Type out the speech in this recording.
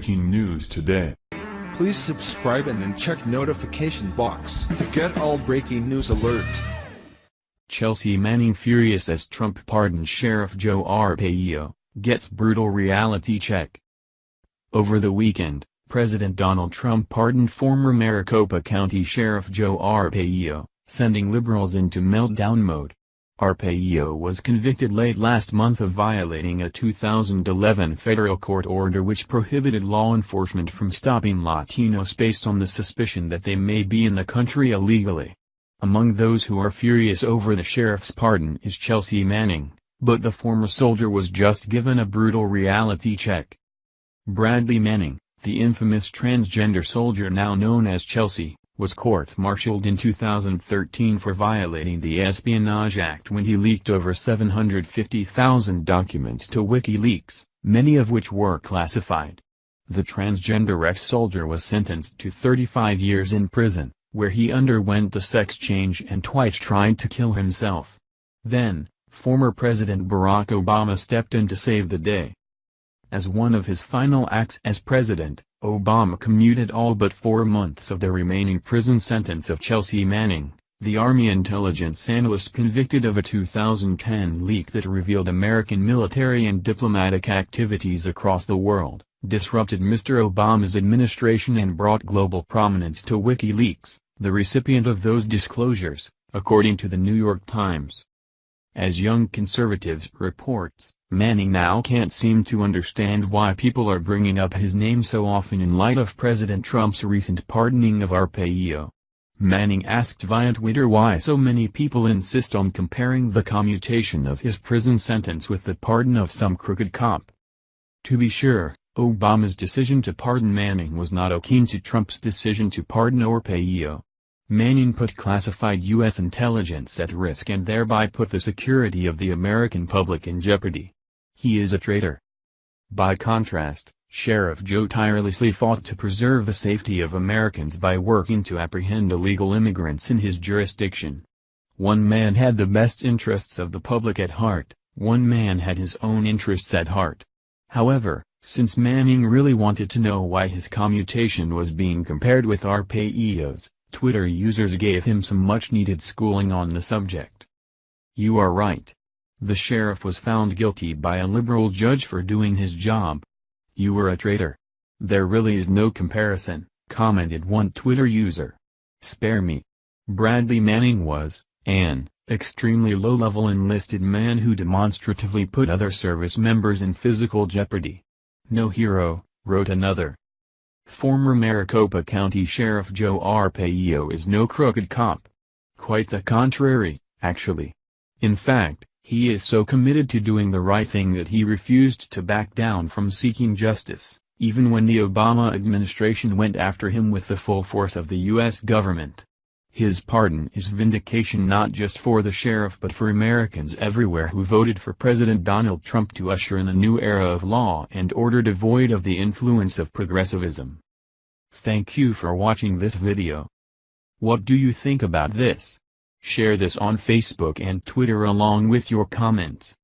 Breaking news today. Please subscribe and then check notification box to get all breaking news alert. Chelsea Manning furious as Trump pardons Sheriff Joe Arpaio, gets brutal reality check. Over the weekend, President Donald Trump pardoned former Maricopa County Sheriff Joe Arpaio, sending liberals into meltdown mode. Arpaio was convicted late last month of violating a 2011 federal court order which prohibited law enforcement from stopping Latinos based on the suspicion that they may be in the country illegally. Among those who are furious over the sheriff's pardon is Chelsea Manning, but the former soldier was just given a brutal reality check. Bradley Manning, the infamous transgender soldier now known as Chelsea, was court-martialed in 2013 for violating the Espionage Act when he leaked over 750,000 documents to WikiLeaks, many of which were classified. The transgender ex-soldier was sentenced to 35 years in prison, where he underwent a sex change and twice tried to kill himself. Then, former President Barack Obama stepped in to save the day. As one of his final acts as president, Obama commuted all but 4 months of the remaining prison sentence of Chelsea Manning, the Army intelligence analyst convicted of a 2010 leak that revealed American military and diplomatic activities across the world, disrupted Mr. Obama's administration and brought global prominence to WikiLeaks, the recipient of those disclosures, according to the New York Times. As Young Conservatives reports, Manning now can't seem to understand why people are bringing up his name so often in light of President Trump's recent pardoning of Arpaio. Manning asked via Twitter why so many people insist on comparing the commutation of his prison sentence with the pardon of some crooked cop. To be sure, Obama's decision to pardon Manning was not akin to Trump's decision to pardon Arpaio. Manning put classified U.S. intelligence at risk and thereby put the security of the American public in jeopardy. He is a traitor. By contrast, Sheriff Joe tirelessly fought to preserve the safety of Americans by working to apprehend illegal immigrants in his jurisdiction. One man had the best interests of the public at heart, one man had his own interests at heart. However, since Manning really wanted to know why his commutation was being compared with Arpaio's, Twitter users gave him some much-needed schooling on the subject. You are right. The sheriff was found guilty by a liberal judge for doing his job. You were a traitor. There really is no comparison, commented one Twitter user. Spare me. Bradley Manning was, an, extremely low-level enlisted man who demonstratively put other service members in physical jeopardy. No hero, wrote another. Former Maricopa County Sheriff Joe Arpaio is no crooked cop. Quite the contrary, actually. In fact, he is so committed to doing the right thing that he refused to back down from seeking justice, even when the Obama administration went after him with the full force of the U.S. government. His pardon is vindication not just for the sheriff but for Americans everywhere who voted for President Donald Trump to usher in a new era of law and order devoid of the influence of progressivism. Thank you for watching this video. What do you think about this? Share this on Facebook and Twitter along with your comments.